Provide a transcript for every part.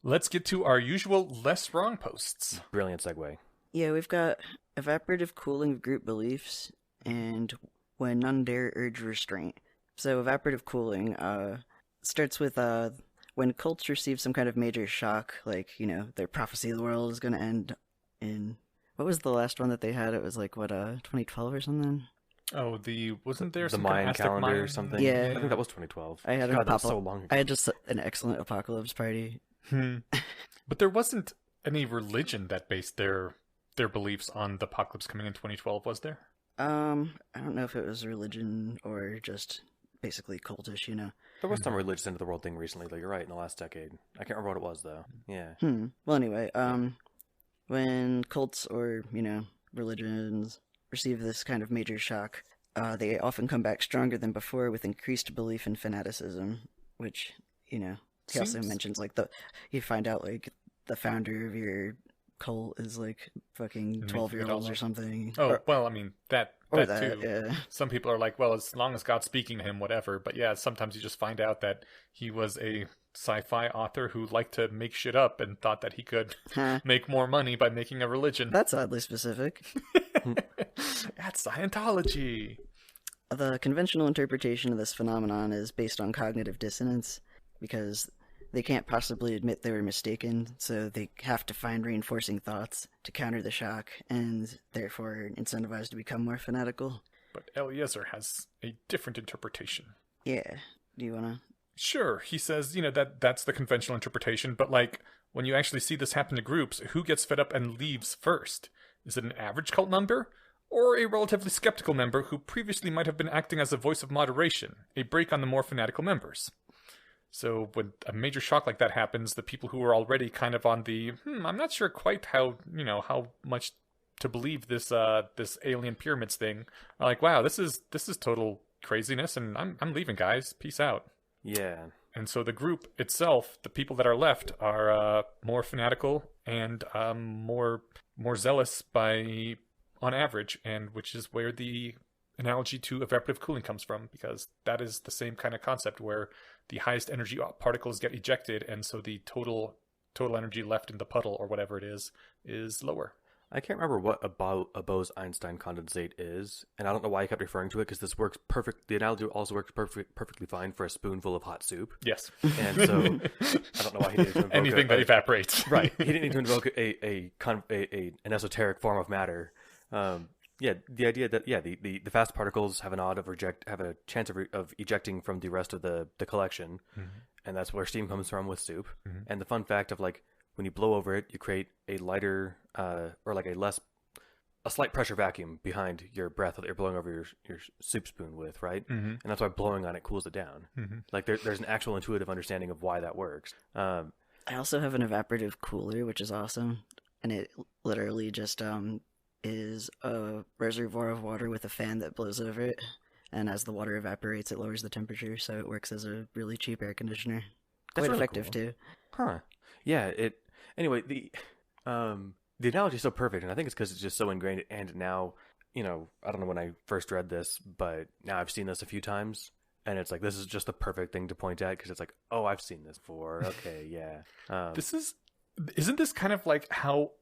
let's get to our usual Less Wrong posts. Brilliant segue. Yeah, we've got evaporative cooling of group beliefs and when none dare urge restraint. So evaporative cooling starts with when cults receive some kind of major shock, like, their prophecy of the world is going to end in... What was the last one that they had? It was like, 2012 or something? Oh, wasn't there the some Mayan Aztec calendar Mayan? or something? Yeah. I think that was 2012. I had God, that was so long ago. I had just an excellent apocalypse party. But there wasn't any religion that based their beliefs on the apocalypse coming in 2012, was there? I don't know if it was religion or just basically cultish, There was some religious end of the world thing recently, though. You're right, in the last decade. I can't remember what it was, though. Yeah. Well, anyway, when cults or, religions receive this kind of major shock, they often come back stronger than before with increased belief in fanaticism, which, he also mentions, like, you find out, like, the founder of your cult is, like, fucking 12-year-olds or something. Oh, well, I mean, that too. Yeah. Some people are like, well, as long as God's speaking to him, whatever. But yeah, sometimes you just find out that he was a sci-fi author who liked to make shit up and thought that he could make more money by making a religion. That's oddly specific. That's Scientology. The conventional interpretation of this phenomenon is based on cognitive dissonance, because they can't possibly admit they were mistaken, so they have to find reinforcing thoughts to counter the shock, and therefore incentivized to become more fanatical. But Eliezer has a different interpretation. Yeah. Do you want to... Sure, he says, that's the conventional interpretation, but, like, when you actually see this happen to groups, who gets fed up and leaves first? Is it an average cult member? Or a relatively skeptical member who previously might have been acting as a voice of moderation, a break on the more fanatical members? So when a major shock like that happens, the people who are already kind of on the, I'm not sure quite how much to believe this alien pyramids thing, are like, wow, this is total craziness, and I'm leaving, guys. Peace out. Yeah. And so the group itself, the people that are left, are more fanatical and more zealous on average, and which is where the analogy to evaporative cooling comes from, because that is the same kind of concept where the highest energy particles get ejected, and so the total energy left in the puddle or whatever it is lower. I can't remember what a Bose-Einstein condensate is, and I don't know why I kept referring to it, because this works perfect. The analogy also works perfectly fine for a spoonful of hot soup. Yes. And so I don't know why he needed to invoke anything that evaporates. Right. He didn't need to invoke an esoteric form of matter. The idea that the fast particles have a chance of ejecting from the rest of the collection, and that's where steam comes from with soup. And the fun fact of, like, when you blow over it, you create a lighter or like a slight pressure vacuum behind your breath that you're blowing over your soup spoon with, right? And that's why blowing on it cools it down. Like there's an actual intuitive understanding of why that works. I also have an evaporative cooler, which is awesome, and it literally just is a reservoir of water with a fan that blows over it, and as the water evaporates, it lowers the temperature, so it works as a really cheap air conditioner. That's Quite really effective cool. too. Huh. Yeah. Anyway, the analogy is so perfect, and I think it's because it's just so ingrained. And now, I don't know when I first read this, but now I've seen this a few times, and it's like, this is just the perfect thing to point at, because it's like, oh, I've seen this before. Okay, yeah. Isn't this kind of like how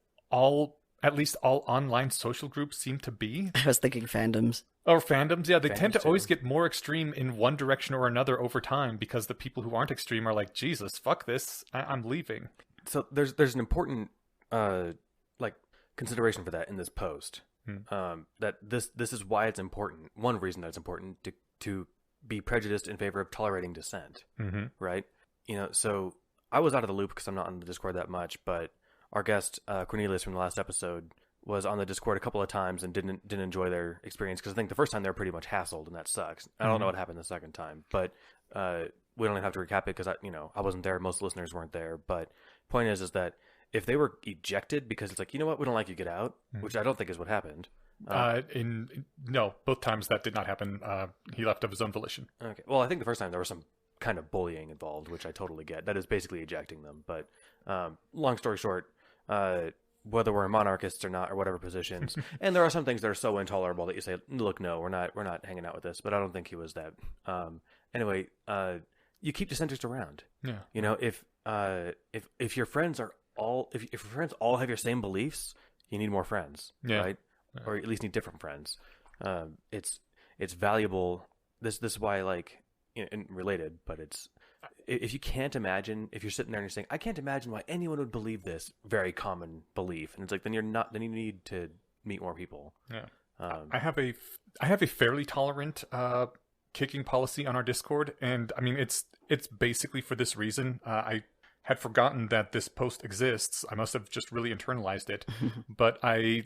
at least all online social groups seem to be? I was thinking fandoms. Or fandoms, yeah. They tend to too. always get more extreme in one direction or another over time, because the people who aren't extreme are like, Jesus, fuck this, I'm leaving. So there's an important consideration for that in this post. That this is why it's important. One reason that it's important to be prejudiced in favor of tolerating dissent, right? So I was out of the loop because I'm not on the Discord that much, but our guest Cornelius from the last episode was on the Discord a couple of times and didn't enjoy their experience, because I think the first time they were pretty much hassled, and that sucks. I don't know what happened the second time, but we don't even have to recap it because I wasn't there. Most listeners weren't there. But point is that if they were ejected because it's like, you know what, we don't like you, get out, which I don't think is what happened. No, both times that did not happen. He left of his own volition. Okay. Well, I think the first time there was some kind of bullying involved, which I totally get. That is basically ejecting them. But long story short, whether we're monarchists or not, or whatever positions, and there are some things that are so intolerable that you say, look, no, we're not hanging out with this. But I don't think he was that. Anyway, you keep dissenters around. Yeah. if your friends are all if your friends all have your same beliefs, you need more friends, right? Yeah. Or at least need different friends. It's valuable. This is why, like, and related, but it's if you can't imagine, if you're sitting there and you're saying, I can't imagine why anyone would believe this very common belief, and it's like, then you're not. Then you need to meet more people. Yeah. I have a fairly tolerant kicking policy on our Discord, and I mean it's basically for this reason. I had forgotten that this post exists. I must have just really internalized it, but I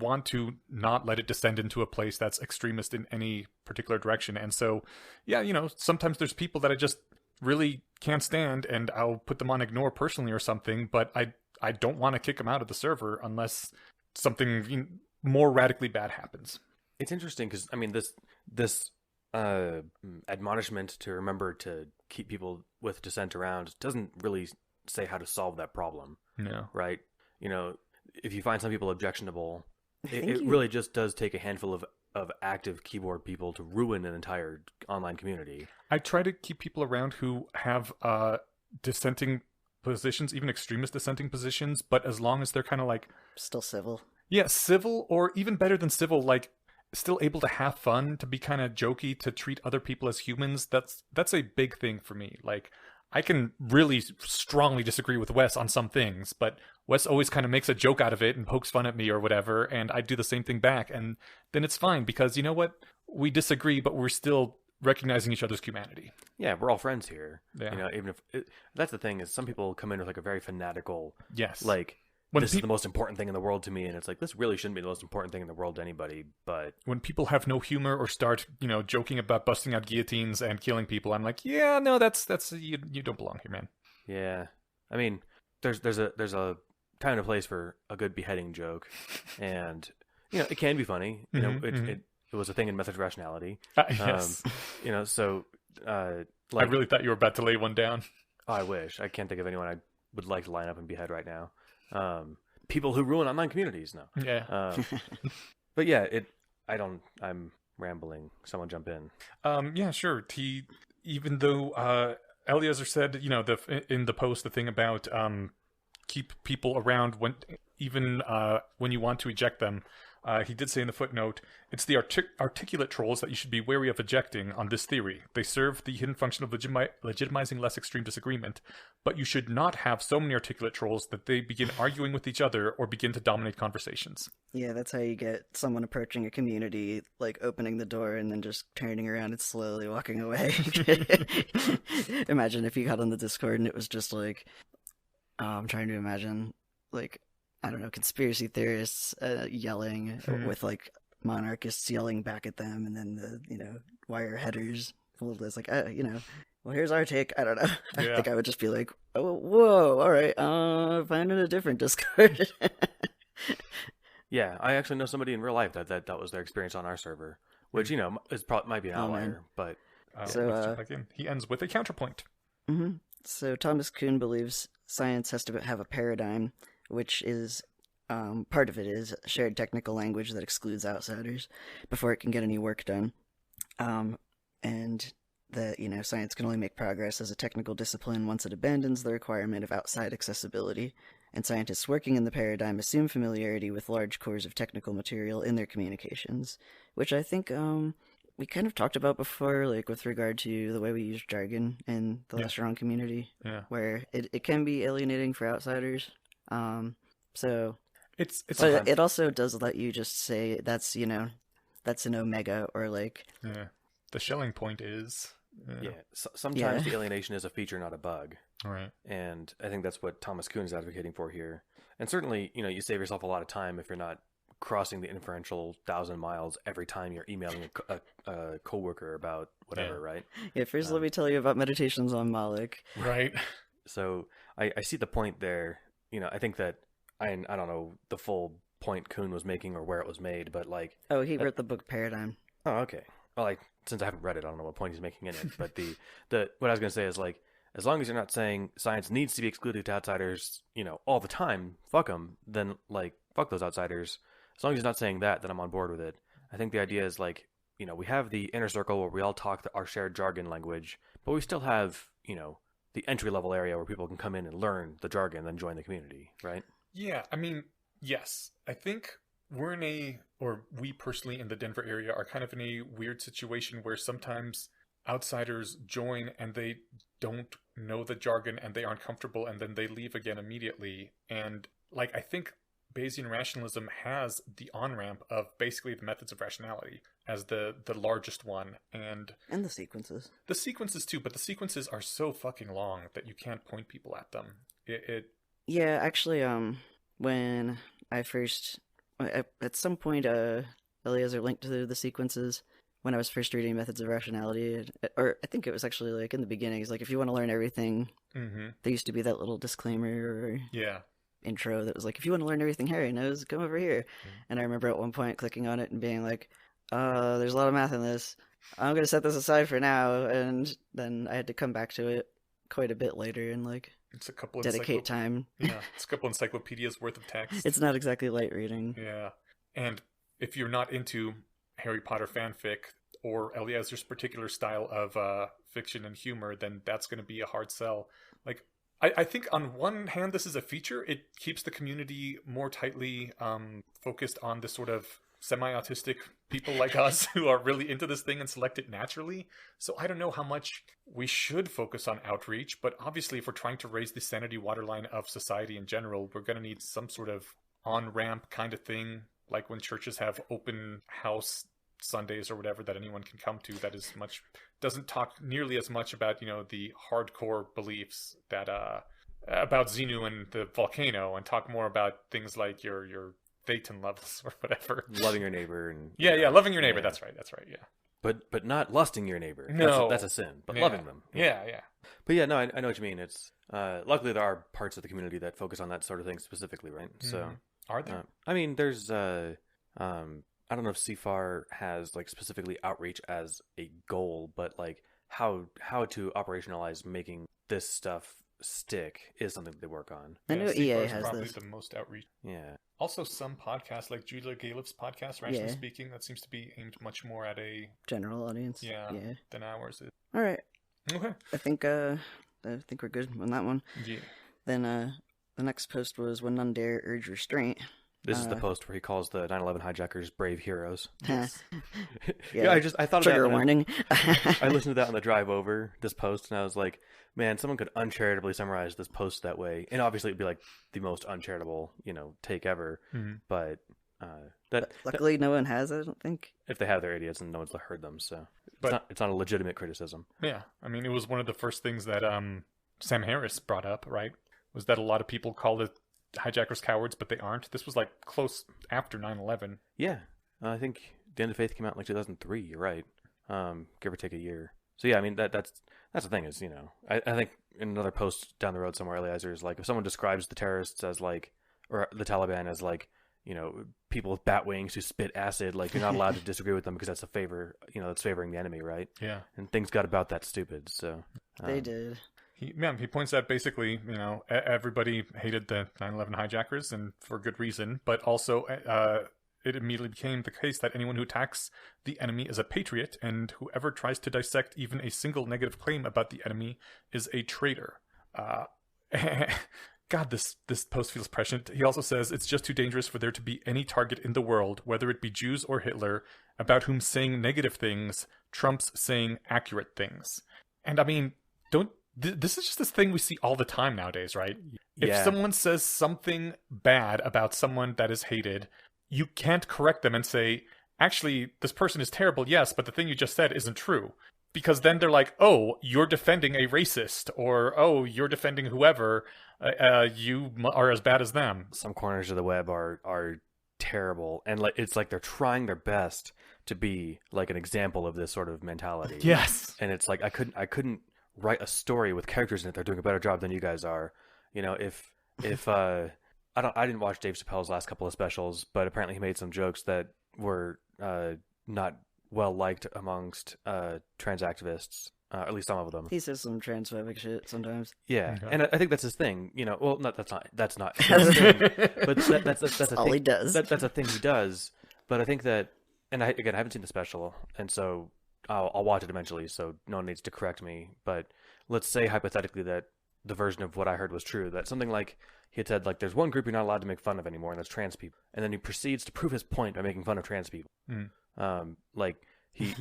want to not let it descend into a place that's extremist in any particular direction. And so, yeah, sometimes there's people that I just really can't stand, and I'll put them on ignore personally or something, but I don't want to kick them out of the server unless something more radically bad happens. It's interesting because, I mean, this admonishment to remember to keep people with dissent around doesn't really say how to solve that problem. No. Right? If you find some people objectionable, it really just does take a handful of active keyboard people to ruin an entire online community. I try to keep people around who have dissenting positions, even extremist dissenting positions, but as long as they're kind of like... still civil. Yeah, civil, or even better than civil, like still able to have fun, to be kind of jokey, to treat other people as humans. That's a big thing for me. Like, I can really strongly disagree with Wes on some things, but Wes always kind of makes a joke out of it and pokes fun at me or whatever, and I do the same thing back, and then it's fine, because you know what? We disagree, but we're still recognizing each other's humanity. Yeah, we're all friends here. Yeah. Even if that's the thing, is some people come in with like a very fanatical, yes, like, this is the most important thing in the world to me, and it's like, this really shouldn't be the most important thing in the world to anybody. But when people have no humor or start, joking about busting out guillotines and killing people, I'm like, yeah, no, that's you don't belong here, man. Yeah, I mean, there's a time and a place for a good beheading joke, and it can be funny. It was a thing in Method Rationality. Yes. So I really thought you were about to lay one down. Oh, I wish. I can't think of anyone I would like to line up and behead right now. People who ruin online communities, no. Yeah. But yeah, I'm rambling. Someone jump in. Yeah, sure. Even though Eliezer said, in the post, the thing about keep people around when you want to eject them. He did say in the footnote, it's the articulate trolls that you should be wary of ejecting on this theory. They serve the hidden function of legitimizing less extreme disagreement, but you should not have so many articulate trolls that they begin arguing with each other or begin to dominate conversations. Yeah, that's how you get someone approaching a community, like opening the door and then just turning around and slowly walking away. Imagine if you got on the Discord and it was just like, I'm trying to imagine, like, I don't know, conspiracy theorists yelling with like monarchists yelling back at them, and then the wire headers. It's like well, here's our take. I don't know. I think I would just be like, oh, whoa, all right, finding a different Discord. Yeah, I actually know somebody in real life that was their experience on our server, which might be an outlier, but so he ends with a counterpoint. Mm-hmm. So Thomas Kuhn believes science has to have a paradigm, which is part of it is shared technical language that excludes outsiders before it can get any work done, and that science can only make progress as a technical discipline once it abandons the requirement of outside accessibility, and scientists working in the paradigm assume familiarity with large cores of technical material in their communications, which I think we kind of talked about before, like with regard to the way we use jargon in the LessWrong community, where it can be alienating for outsiders. So but it also does let you just say that's an omega, or like the shelling point is sometimes the alienation is a feature, not a bug. Right. And I think that's what Thomas Kuhn is advocating for here. And certainly, you save yourself a lot of time if you're not crossing the inferential 1,000 miles every time you're emailing a coworker about whatever, right? Yeah, first let me tell you about meditations on Moloch. Right. So I see the point there. I think that I don't know the full point Kuhn was making or where it was made, but like... Oh, he wrote the book Paradigm. Oh, okay. Well, since I haven't read it, I don't know what point he's making in it, but what I was going to say is, like, as long as you're not saying science needs to be excluded to outsiders, all the time, fuck them, then, like, fuck those outsiders. As long as you're not saying that, then I'm on board with it. I think the idea is, like, we have the inner circle where we all talk our shared jargon language, but we still have, the entry level area where people can come in and learn the jargon and then join the community, right? Yeah, I mean, yes. I think we personally in the Denver area are kind of in a weird situation where sometimes outsiders join and they don't know the jargon and they aren't comfortable and then they leave again immediately. And like, I think Bayesian rationalism has the on-ramp of basically the methods of rationality as the largest one, and the sequences. The sequences too, but the sequences are so fucking long that you can't point people at them. Yeah, actually, when I first, at some point, Eliezer linked to the sequences when I was first reading Methods of Rationality, or I think it was actually like in the beginning. It's like, if you want to learn everything, there used to be that little disclaimer or intro that was like, if you want to learn everything Harry knows, come over here. And I remember at one point clicking on it and being like, there's a lot of math in this. I'm going to set this aside for now. And then I had to come back to it quite a bit later and like it's a couple dedicate time. Yeah, it's a couple encyclopedias worth of text. It's not exactly light reading. Yeah. And if you're not into Harry Potter fanfic or Eliezer's particular style of fiction and humor, then that's going to be a hard sell. Like, I think on one hand, this is a feature. It keeps the community more tightly focused on the sort of semi-autistic people like us who are really into this thing and select it naturally. So I don't know how much we should focus on outreach, but obviously if we're trying to raise the sanity waterline of society in general, we're going to need some sort of on-ramp kind of thing, like when churches have open house Sundays or whatever that anyone can come to, that is doesn't talk nearly as much about, the hardcore beliefs that about Xenu and the volcano, and talk more about things like your Thetan levels or whatever. Loving your neighbor and loving your neighbor. Yeah. That's right. Yeah. But not lusting your neighbor. No, that's a sin. But loving them. Yeah. But yeah, no, I know what you mean. It's luckily there are parts of the community that focus on that sort of thing specifically, right? So are there? I mean, there's I don't know if CFAR has like specifically outreach as a goal, but like how to operationalize making this stuff stick is something that they work on. I know EA has probably this. the most outreach. Yeah. Also, some podcasts like Julia Galef's podcast, Rationally Speaking, that seems to be aimed much more at a general audience. Yeah. Than ours is. All right. Okay. I think we're good on that one. Yeah. Then the next post was When None Dare Urge Restraint. This is the post where he calls the 9/11 hijackers brave heroes. Yes. I thought trigger of that warning. I listened to that on the drive over this post, and I was like, man, someone could uncharitably summarize this post that way, and obviously it'd be like the most uncharitable, take ever. Mm-hmm. But luckily, no one has. I don't think. If they have, they're idiots, and no one's heard them. So it's not a legitimate criticism. Yeah, I mean, it was one of the first things that Sam Harris brought up, right? Was that a lot of people called it hijackers cowards, but they aren't. This was like close after 9/11. Yeah, I think The End of Faith came out in like 2003. You're right, give or take a year. So yeah, I mean that's the thing is, I think in another post down the road somewhere, Eliezer is like, if someone describes the terrorists as like, or the Taliban as like, people with bat wings who spit acid, like you're not allowed to disagree with them because that's a favor, that's favoring the enemy, right? Yeah. And things got about that stupid. So they did. He points out basically, everybody hated the 9/11 hijackers, and for good reason, but also it immediately became the case that anyone who attacks the enemy is a patriot, and whoever tries to dissect even a single negative claim about the enemy is a traitor. God, this post feels prescient. He also says it's just too dangerous for there to be any target in the world, whether it be Jews or Hitler, about whom saying negative things trumps saying accurate things. And I mean, this is just this thing we see all the time nowadays, right? Yeah. If someone says something bad about someone that is hated, you can't correct them and say, actually, this person is terrible, yes, but the thing you just said isn't true. Because then they're like, oh, you're defending a racist, or, oh, you're defending whoever, you are as bad as them. Some corners of the web are terrible, and like it's like they're trying their best to be like an example of this sort of mentality. Yes. And it's like I couldn't write a story with characters in it that are doing a better job than you guys are. If I didn't watch Dave Chappelle's last couple of specials, but apparently he made some jokes that were not well liked amongst trans activists, at least some of them. He says some transphobic shit sometimes. Yeah, okay. And I think that's his thing. Well, that's not his thing, but that's a all thing. He does. That's a thing he does. But I think that, and I haven't seen the special, and so I'll watch it eventually, so no one needs to correct me. But let's say hypothetically that the version of what I heard was true, that something like he had said, like, there's one group you're not allowed to make fun of anymore, and that's trans people. And then he proceeds to prove his point by making fun of trans people. Like, he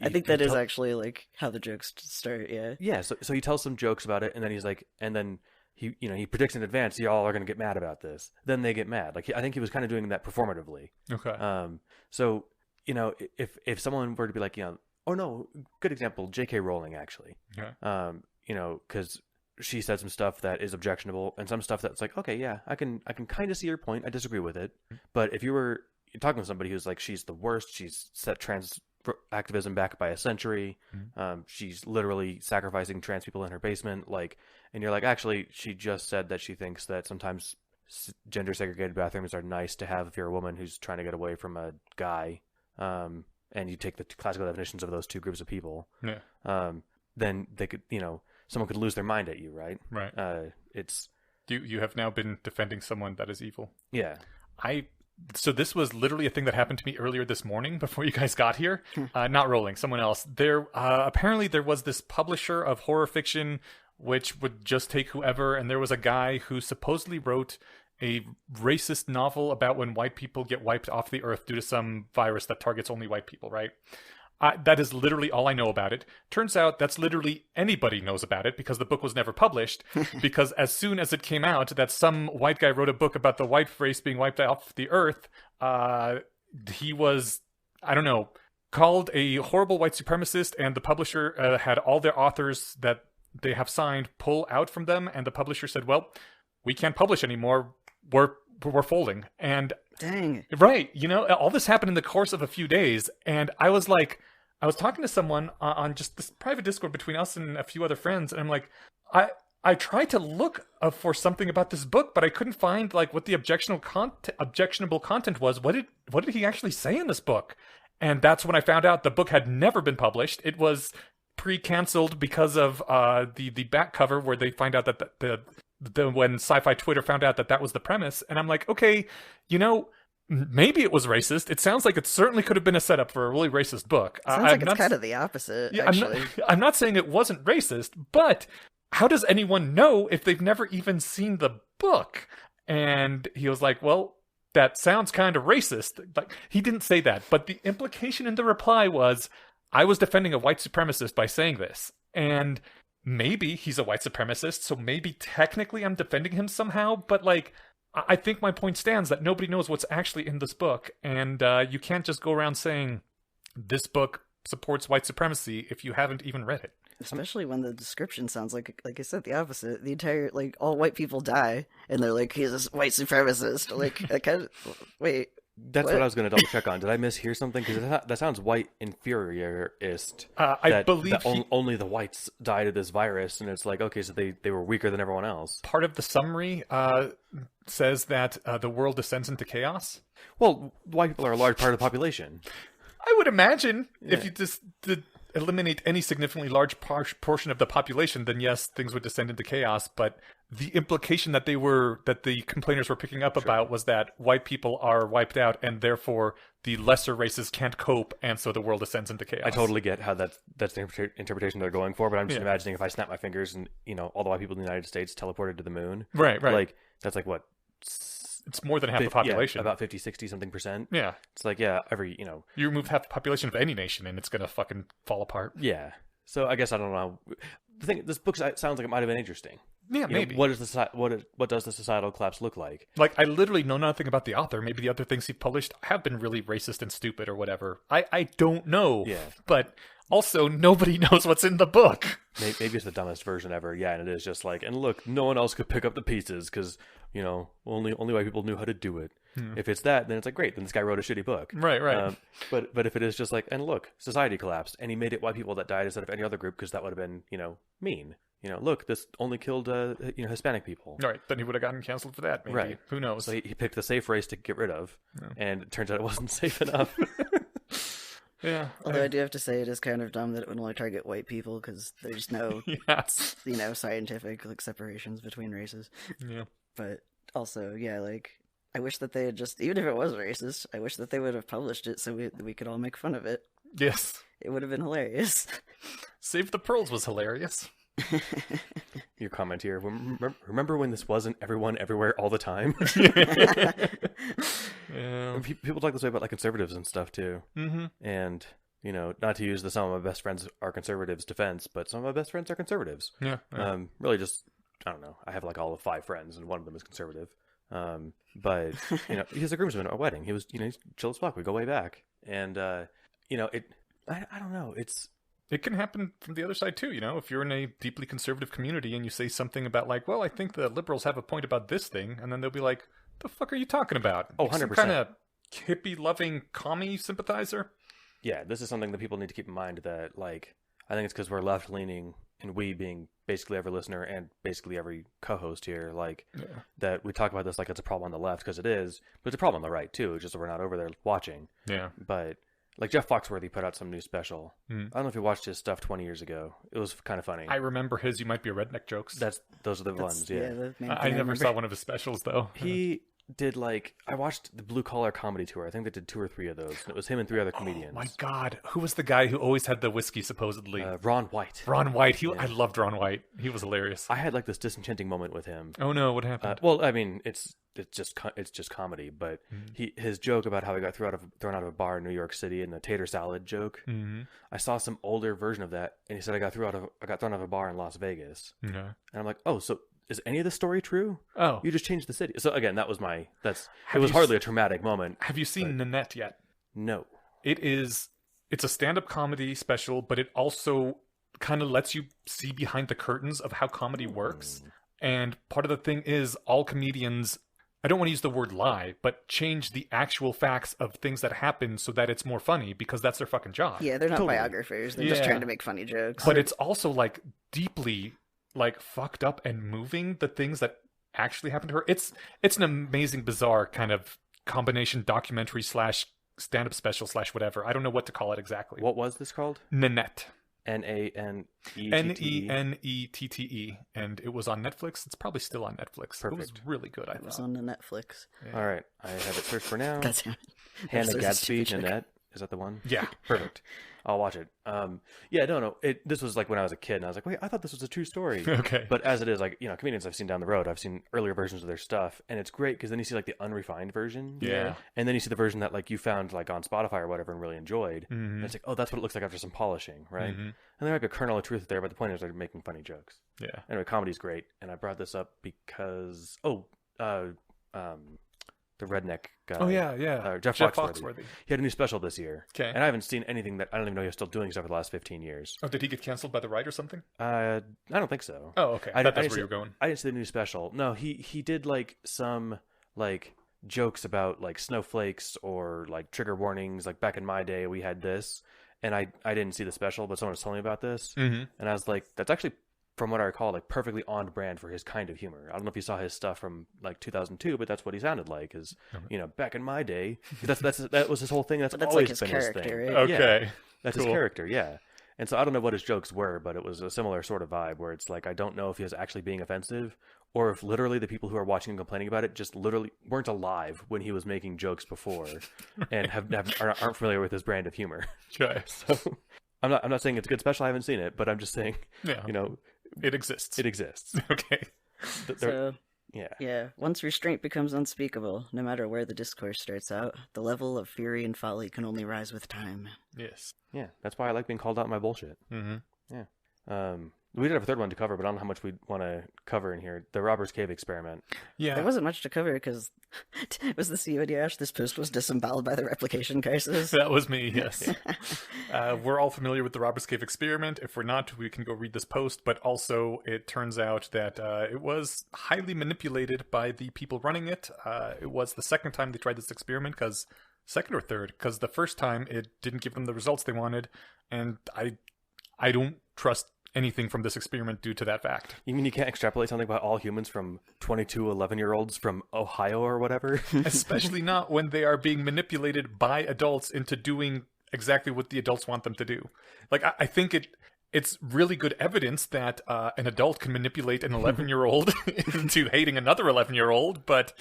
I think that is actually, like, how the jokes start, yeah. Yeah, so he tells some jokes about it, and then he's like, and then he predicts in advance, y'all are going to get mad about this. Then they get mad. Like, I think he was kind of doing that performatively. Okay. So, if someone were to be like, oh no, good example, J.K. Rowling, actually. Yeah. Because she said some stuff that is objectionable, and some stuff that's like, okay, yeah, I can kind of see your point. I disagree with it. But if you're talking to somebody who's like, she's the worst, she's set trans activism back by a century, she's literally sacrificing trans people in her basement, like, and you're like, actually, she just said that she thinks that sometimes gender segregated bathrooms are nice to have if you're a woman who's trying to get away from a guy, and you take the classical definitions of those two groups of people, then they could, someone could lose their mind at you, right? Right. It's you have now been defending someone that is evil. Yeah. So this was literally a thing that happened to me earlier this morning before you guys got here. Not Rowling, someone else. Apparently there was this publisher of horror fiction which would just take whoever, and there was a guy who supposedly wrote a racist novel about when white people get wiped off the earth due to some virus that targets only white people, right? That is literally all I know about it. Turns out that's literally anybody knows about it because the book was never published. Because as soon as it came out that some white guy wrote a book about the white race being wiped off the earth, he was, I don't know, called a horrible white supremacist, and the publisher had all their authors that they have signed pull out from them, and the publisher said, well, we can't publish anymore. We're folding. And dang. Right. All this happened in the course of a few days, and I was talking to someone on just this private Discord between us and a few other friends, and I'm like, I tried to look for something about this book, but I couldn't find like what the objectionable content was. What did he actually say in this book? And that's when I found out the book had never been published. It was pre-canceled because of the back cover where they find out that when sci-fi Twitter found out that was the premise. And I'm like, okay, maybe it was racist. It sounds like it certainly could have been a setup for a really racist book. Sounds like it's kind of the opposite, actually. I'm not saying it wasn't racist, but how does anyone know if they've never even seen the book? And he was like, well, that sounds kind of racist. Like, he didn't say that, but the implication in the reply was, I was defending a white supremacist by saying this. And maybe he's a white supremacist, so maybe technically I'm defending him somehow, but like, I think my point stands that nobody knows what's actually in this book, and you can't just go around saying this book supports white supremacy if you haven't even read it. Especially when the description sounds like I said, the opposite. The entire, like, all white people die, and they're like, he's a white supremacist. Like, I kind of, wait. That's what I was going to double check on. Did I mishear something? Because that sounds white inferiorist. I believe only the whites died of this virus, and it's like, okay, so they were weaker than everyone else. Part of the summary says that the world descends into chaos. Well, white people are a large part of the population. I would imagine if you just eliminate any significantly large portion of the population, then yes, things would descend into chaos. But the implication that the complainers were picking up about was that white people are wiped out, and therefore the lesser races can't cope, and so the world descends into chaos. I totally get how that's the interpretation they're going for, but I'm just imagining if I snap my fingers and all the white people in the United States teleported to the moon. Right. Like, that's like what? It's more than half the population. Yeah, about 50, 60 something %. Yeah. It's like, you remove half the population of any nation and it's going to fucking fall apart. Yeah. So I guess I don't know. The thing, this book sounds like it might have been interesting. Yeah, maybe. What does the societal collapse look like? Like, I literally know nothing about the author. Maybe the other things he published have been really racist and stupid or whatever. I don't know. Yeah. But also, nobody knows what's in the book. Maybe it's the dumbest version ever. Yeah, and it is just like, and look, no one else could pick up the pieces because, only white people knew how to do it. If it's that, then it's like, great, then this guy wrote a shitty book. Right. But if it is just like, and look, society collapsed, and he made it white people that died instead of any other group because that would have been, mean. Look, this only killed, Hispanic people. Right, then he would have gotten canceled for that, maybe. Right. Who knows? So he picked the safe race to get rid of, and it turns out it wasn't safe enough. Yeah. Although I do have to say it is kind of dumb that it would only target white people because there's no, scientific separations between races. Yeah. But also, I wish that they had just, even if it was racist, I wish that they would have published it so we could all make fun of it. Yes. It would have been hilarious. Save the Pearls was hilarious. Your comment here. Remember when this wasn't everyone everywhere all the time? Yeah. People talk this way about like conservatives and stuff too. Mm-hmm. And not to use the some of my best friends are conservatives defense, but some of my best friends are conservatives. Yeah. Really just, I don't know. I have like all of 5 friends and one of them is conservative. But he's a groomsman at a wedding. He was, he's chill as fuck. We go way back. And, I don't know. It can happen from the other side too, if you're in a deeply conservative community and you say something about like, well, I think the liberals have a point about this thing, and then they'll be like, the fuck are you talking about? Oh, 100%. Some kind of hippie-loving commie sympathizer? Yeah, this is something that people need to keep in mind that, like, I think it's because we're left-leaning, and we being basically every listener and basically every co-host here, like, that we talk about this like it's a problem on the left, because it is, but it's a problem on the right too, it's just that we're not over there watching. Yeah. But like Jeff Foxworthy put out some new special. I don't know if you watched his stuff 20 years ago. It was kind of funny. I remember his You Might Be a Redneck jokes. Those are the ones, yeah. I never saw one of his specials, though. He did I watched the Blue Collar Comedy Tour. I think they did 2 or 3 of those. And it was him and 3 other comedians. Oh my God. Who was the guy who always had the whiskey, supposedly? Ron White. Ron White. I loved Ron White. He was hilarious. I had like this disenchanting moment with him. Oh no, what happened? Well, I mean, it's just comedy, but his joke about how he got thrown out of a bar in New York City and the tater salad joke. Mm-hmm. I saw some older version of that, and he said I got thrown out of a bar in Las Vegas. Yeah. And I'm like, oh, so is any of this story true? Oh, you just changed the city. So again, it was hardly a traumatic moment. Have you seen Nanette yet? No. It's a stand-up comedy special, but it also kind of lets you see behind the curtains of how comedy works. And part of the thing is all comedians, I don't want to use the word lie, but change the actual facts of things that happen so that it's more funny, because that's their fucking job. Yeah, they're not biographers. They're just trying to make funny jokes. But it's also like deeply fucked up and moving, the things that actually happened to her. It's an amazing, bizarre kind of combination documentary / stand-up special / whatever. I don't know what to call it exactly. What was this called? Nanette. Nanette. Nenette. And it was on Netflix. It's probably still on Netflix. Perfect. It was really good, I thought. It was on the Netflix. Yeah. All right. I have it searched for now. That's it. Hannah Gadsby, Nanette. Is that the one? Yeah. Perfect. I'll watch it. No. This was like when I was a kid, and I was like, wait, I thought this was a true story. Okay. But as it is, like, comedians I've seen down the road, I've seen earlier versions of their stuff, and it's great because then you see like the unrefined version. Yeah. And then you see the version that like you found like on Spotify or whatever and really enjoyed. Mm-hmm. And it's like, oh, that's what it looks like after some polishing, right? Mm-hmm. And there might be a kernel of truth there, but the point is they're making funny jokes. Yeah. Anyway, comedy's great, and I brought this up because the redneck guy. Oh, yeah. Jeff Foxworthy. He had a new special this year. Okay. And I haven't seen anything that I don't even know he was still doing stuff for the last 15 years. Oh, did he get canceled by the right or something? I don't think so. Oh, okay. That's where you're going. I didn't see the new special. No, he did like some like jokes about like snowflakes or like trigger warnings. Like back in my day, we had this, and I didn't see the special, but someone was telling me about this, and I was like, that's actually, from what I recall, like perfectly on brand for his kind of humor. I don't know if you saw his stuff from like 2002, but that's what he sounded like. Is back in my day, that was his whole thing. That's always like his been character, his thing. right? Okay, yeah, that's cool. His character, yeah. And so I don't know what his jokes were, but it was a similar sort of vibe where it's like I don't know if he was actually being offensive or if literally the people who are watching and complaining about it just literally weren't alive when he was making jokes before and aren't familiar with his brand of humor. Okay. So I'm not saying it's a good special. I haven't seen it, but I'm just saying, it exists. It exists. Okay. Yeah. Once restraint becomes unspeakable, no matter where the discourse starts out, the level of fury and folly can only rise with time. Yes. Yeah, that's why I like being called out on my bullshit. Mm-hmm. Yeah. We did have a third one to cover, but I don't know how much we want to cover in here. The Robbers Cave experiment. Yeah. There wasn't much to cover because was this you, Ash? This post was disemboweled by the replication crisis. That was me, yes. We're all familiar with the Robbers Cave experiment. If we're not, we can go read this post. But also, it turns out that it was highly manipulated by the people running it. It was the second time they tried this experiment, second or third, because the first time it didn't give them the results they wanted. And I don't trust anything from this experiment due to that fact. You mean you can't extrapolate something about all humans from 22 11-year-olds from Ohio or whatever? Especially not when they are being manipulated by adults into doing exactly what the adults want them to do. Like, I think it's really good evidence that an adult can manipulate an 11-year-old into hating another 11-year-old, but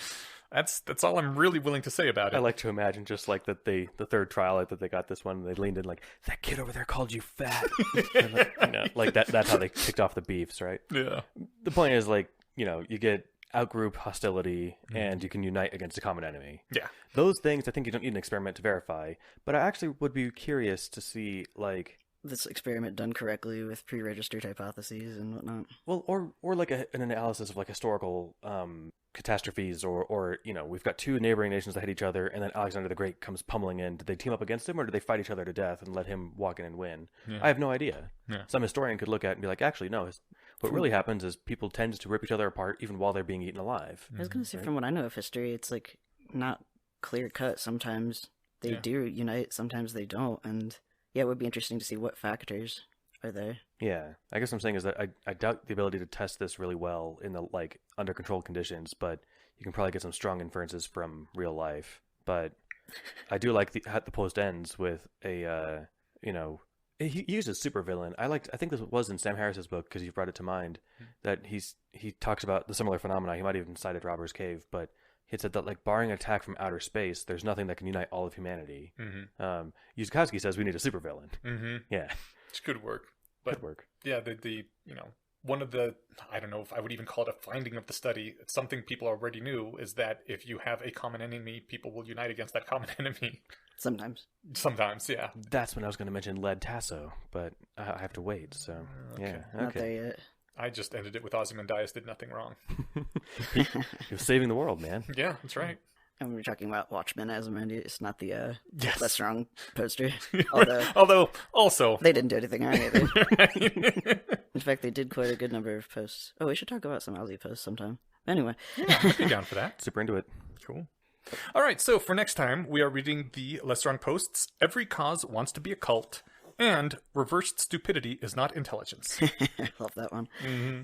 That's all I'm really willing to say about it. I like to imagine just like that the third trial that they got this one, and they leaned in like, that kid over there called you fat. And, like that's how they kicked off the beefs, right? Yeah. The point is like, you get outgroup hostility and you can unite against a common enemy. Yeah. Those things I think you don't need an experiment to verify, but I actually would be curious to see like this experiment done correctly with pre-registered hypotheses and whatnot. Well, or like an analysis of like historical catastrophes, or we've got two neighboring nations that hit each other, and then Alexander the Great comes pummeling in. Did they team up against him, or did they fight each other to death and let him walk in and win? Yeah. I have no idea. Yeah. Some historian could look at it and be like, actually, no. What really happens is people tend to rip each other apart even while they're being eaten alive. I was going to say, from what I know of history, it's like not clear cut. Sometimes they do unite, sometimes they don't, and yeah, it would be interesting to see what factors are there. Yeah, I guess what I'm saying is that I doubt the ability to test this really well in the like under controlled conditions, but you can probably get some strong inferences from real life. But I do like how the post ends with a he uses supervillain. I think this was in Sam Harris's book because you brought it to mind that he talks about the similar phenomena. He might have even cited Robber's Cave, but he said that like barring an attack from outer space, there's nothing that can unite all of humanity. Yuzakowski says we need a supervillain. Yeah, it's good work. But good work. Yeah, the one of the, I don't know if I would even call it a finding of the study, it's something people already knew, is that if you have a common enemy, people will unite against that common enemy. Sometimes, yeah. That's when I was going to mention Lead Tasso, but I have to wait. So yeah, okay. Not there yet. I just ended it with Ozymandias did nothing wrong. He was saving the world, man. Yeah, that's right. And we're talking about Watchmen as Ozymandias, not the yes. LessWrong poster. Although also they didn't do anything wrong either. In fact, they did quite a good number of posts. Oh, we should talk about some Ozzy posts sometime. Anyway, yeah, I'd be down for that. Super into it. Cool. All right, so for next time, we are reading the LessWrong posts. Every cause wants to be a cult, and reversed stupidity is not intelligence. Love that one. Mm-hmm.